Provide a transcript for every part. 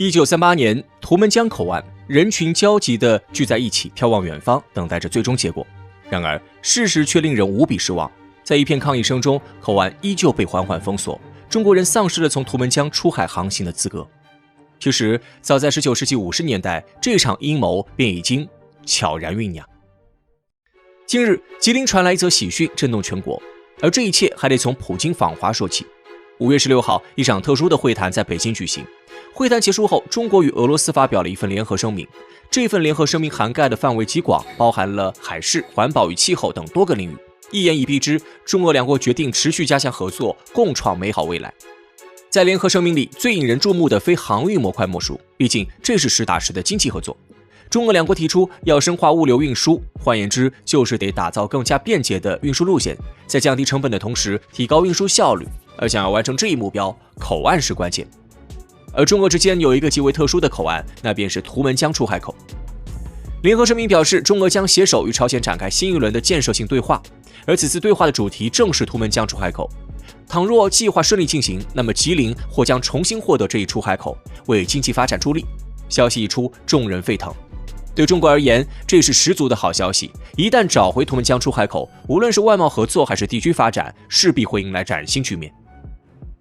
1938年，图们江口岸，人群焦急地聚在一起，眺望远方，等待着最终结果。然而，事实却令人无比失望。在一片抗议声中，口岸依旧被缓缓封锁，中国人丧失了从图们江出海航行的资格。其实，早在19世纪50年代，这场阴谋便已经悄然酝酿。近日，吉林传来一则喜讯，震动全国。而这一切还得从普京访华说起。5月16号，一场特殊的会谈在北京举行。会谈结束后，中国与俄罗斯发表了一份联合声明。这份联合声明涵盖的范围极广，包含了海事、环保与气候等多个领域。一言以蔽之，中俄两国决定持续加强合作，共创美好未来。在联合声明里，最引人注目的非航运模块莫属，毕竟这是实打实的经济合作。中俄两国提出要深化物流运输，换言之，就是得打造更加便捷的运输路线，在降低成本的同时提高运输效率。而想要完成这一目标，口岸是关键。而中俄之间有一个极为特殊的口岸，那便是图们江出海口。联合声明表示，中俄将携手与朝鲜展开新一轮的建设性对话，而此次对话的主题正是图们江出海口。倘若计划顺利进行，那么吉林或将重新获得这一出海口，为经济发展助力。消息一出，众人沸腾。对中国而言，这是十足的好消息。一旦找回图们江出海口，无论是外贸合作还是地区发展，势必会迎来崭新局面。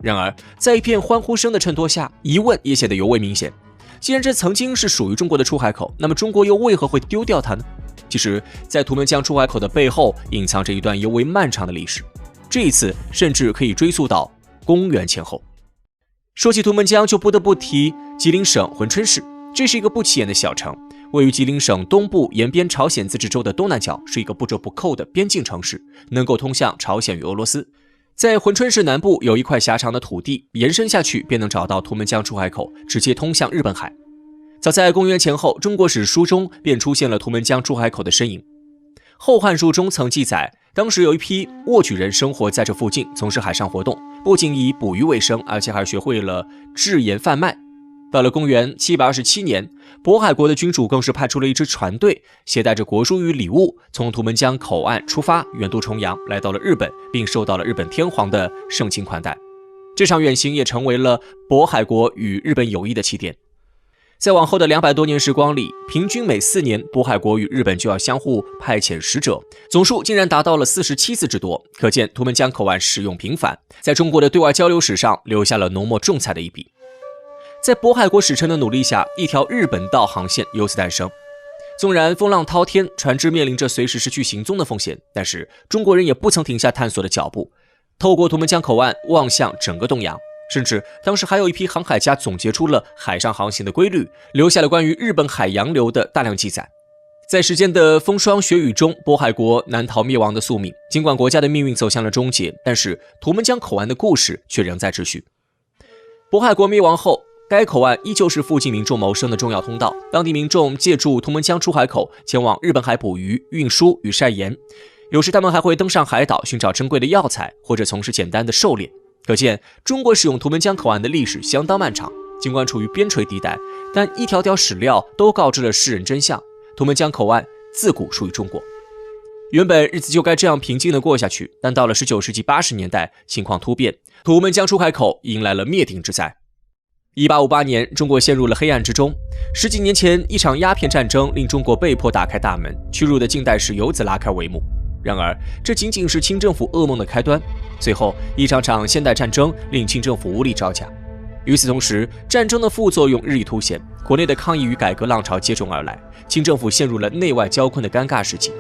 然而，在一片欢呼声的衬托下，疑问也显得尤为明显。既然这曾经是属于中国的出海口，那么中国又为何会丢掉它呢？其实，在图们江出海口的背后，隐藏着一段尤为漫长的历史。这一次甚至可以追溯到公元前后。说起图们江，就不得不提吉林省珲春市。这是一个不起眼的小城，位于吉林省东部沿边朝鲜自治州的东南角，是一个不折不扣的边境城市，能够通向朝鲜与俄罗斯。在珲春市南部有一块狭长的土地，延伸下去便能找到图们江出海口，直接通向日本海。早在公元前后，中国史书中便出现了图们江出海口的身影。《后汉书》中曾记载，当时有一批沃举人生活在这附近，从事海上活动，不仅以捕鱼为生，而且还学会了制盐贩卖。到了公元727年，渤海国的君主更是派出了一支船队，携带着国书与礼物，从图们江口岸出发，远渡重洋，来到了日本，并受到了日本天皇的盛情款待。这场远行也成为了渤海国与日本友谊的起点。在往后的200多年时光里，平均每4年，渤海国与日本就要相互派遣使者，总数竟然达到了47次之多，可见图们江口岸使用频繁，在中国的对外交流史上留下了浓墨重彩的一笔。在渤海国使臣的努力下，一条日本道航线由此诞生。纵然风浪滔天，船只面临着随时失去行踪的风险，但是中国人也不曾停下探索的脚步，透过图们江口岸望向整个东洋。甚至当时还有一批航海家总结出了海上航行的规律，留下了关于日本海洋流的大量记载。在时间的风霜雪雨中，渤海国难逃灭亡的宿命。尽管国家的命运走向了终结，但是图们江口岸的故事却仍在持续。渤海国灭亡后，该口岸依旧是附近民众谋生的重要通道，当地民众借助图们江出海口前往日本海捕鱼、运输与晒盐，有时他们还会登上海岛寻找珍贵的药材，或者从事简单的狩猎。可见中国使用图们江口岸的历史相当漫长，尽管处于边陲地带，但一条条史料都告知了世人真相：图们江口岸自古属于中国。原本日子就该这样平静地过下去，但到了19世纪80年代，情况突变，图们江出海口迎来了灭顶之灾。1858年，中国陷入了黑暗之中。10几年前，一场鸦片战争令中国被迫打开大门，屈辱的近代史由此拉开帷幕。然而，这仅仅是清政府噩梦的开端。最后，一场场现代战争令清政府无力招架。与此同时，战争的副作用日益凸显，国内的抗议与改革浪潮接踵而来，清政府陷入了内外交困的尴尬时期。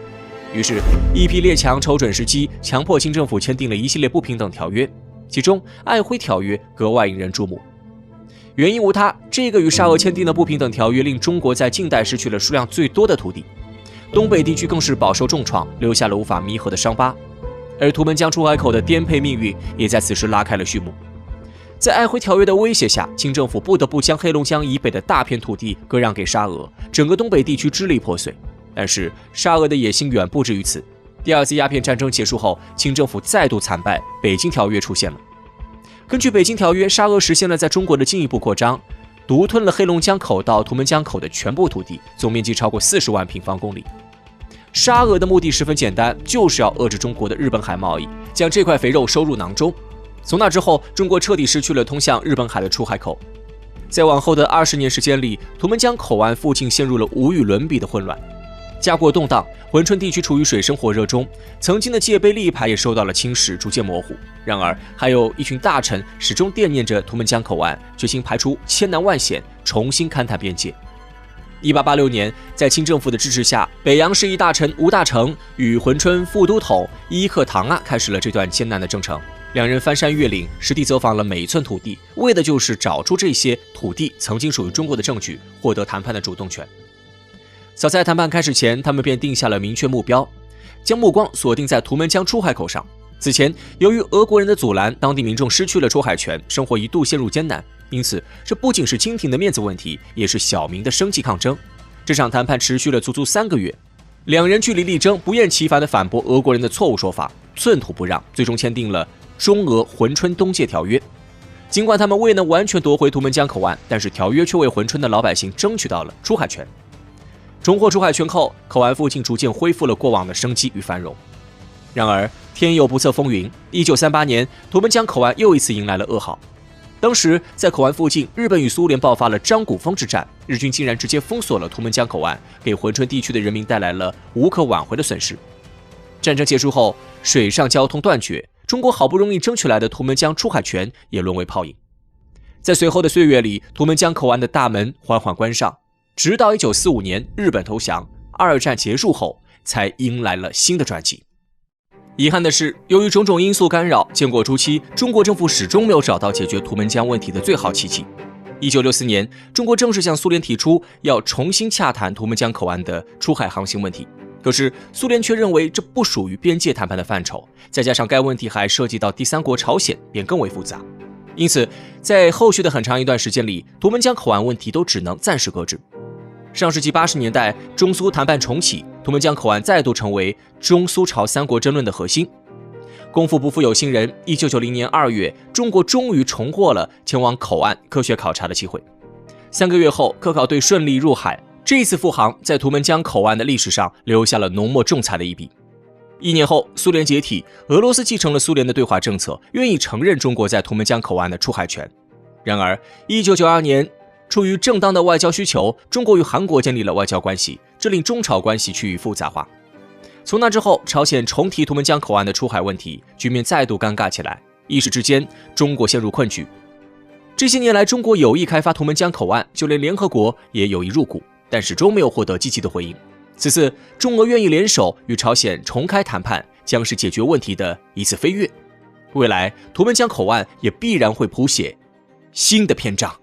于是，一批列强瞅准时机，强迫清政府签订了一系列不平等条约，其中《瑷珲条约》格外引人注目。原因无他，这个与沙俄签订的不平等条约令中国在近代失去了数量最多的土地。东北地区更是饱受重创，留下了无法弥合的伤疤，而图们江出海口的颠沛命运也在此时拉开了序幕。在瑷珲条约的威胁下，清政府不得不将黑龙江以北的大片土地割让给沙俄，整个东北地区支离破碎。但是沙俄的野心远不止于此。第二次鸦片战争结束后，清政府再度惨败，北京条约出现了。根据北京条约，沙俄实现了在中国的进一步扩张，独吞了黑龙江口到图们江口的全部土地，总面积超过40万平方公里。沙俄的目的十分简单，就是要遏制中国的日本海贸易，将这块肥肉收入囊中。从那之后，中国彻底失去了通向日本海的出海口。在往后的20年时间里，图们江口岸附近陷入了无与伦比的混乱。家国动荡，珲春地区处于水深火热中，曾经的界碑立牌也受到了侵蚀，逐渐模糊。然而，还有一群大臣始终惦念着图们江口岸，决心排除千难万险，重新勘探边界。1886年，在清政府的支持下，北洋市一大臣吴大成与珲春副都统伊克唐啊开始了这段艰难的征程。两人翻山越岭，实地走访了每一寸土地，为的就是找出这些土地曾经属于中国的证据，获得谈判的主动权。早在谈判开始前，他们便定下了明确目标，将目光锁定在图们江出海口上。此前，由于俄国人的阻拦，当地民众失去了出海权，生活一度陷入艰难。因此，这不仅是清廷的面子问题，也是小民的生计抗争。这场谈判持续了足足3个月，两人据理力争，不厌其烦地反驳俄国人的错误说法，寸土不让，最终签订了中俄珲春东界条约。尽管他们未能完全夺回图们江口岸，但是条约却为珲春的老百姓争取到了出海权。重获出海权后，口岸附近逐渐恢复了过往的生机与繁荣。然而，天有不测风云，1938年，图们江口岸又一次迎来了噩耗。当时，在口岸附近，日本与苏联爆发了张古峰之战，日军竟然直接封锁了图们江口岸，给珲春地区的人民带来了无可挽回的损失。战争结束后，水上交通断绝，中国好不容易争取来的图们江出海权也沦为泡影。在随后的岁月里，图们江口岸的大门缓缓关上，直到1945年日本投降，二战结束后，才迎来了新的转机。遗憾的是，由于种种因素干扰，建国初期，中国政府始终没有找到解决图们江问题的最好契机。1964年，中国正式向苏联提出要重新洽谈图们江口岸的出海航行问题，可是苏联却认为这不属于边界谈判的范畴，再加上该问题还涉及到第三国朝鲜，便更为复杂。因此，在后续的很长一段时间里，图们江口岸问题都只能暂时搁置。上世纪80年代，中苏谈判重启，图们江口岸再度成为中苏朝三国争论的核心。功夫不负有心人，1990年2月，中国终于重获了前往口岸科学考察的机会。3个月后，科考队顺利入海，这一次复航在图们江口岸的历史上留下了浓墨重彩的一笔。1年后，苏联解体，俄罗斯继承了苏联的对华政策，愿意承认中国在图们江口岸的出海权。然而，1992年，出于正当的外交需求，中国与韩国建立了外交关系，这令中朝关系趋于复杂化。从那之后，朝鲜重提图们江口岸的出海问题，局面再度尴尬起来，一时之间，中国陷入困局。这些年来，中国有意开发图们江口岸，就连联合国也有意入股，但始终没有获得积极的回应。此次，中俄愿意联手与朝鲜重开谈判，将是解决问题的一次飞跃。未来，图们江口岸也必然会谱写新的篇章。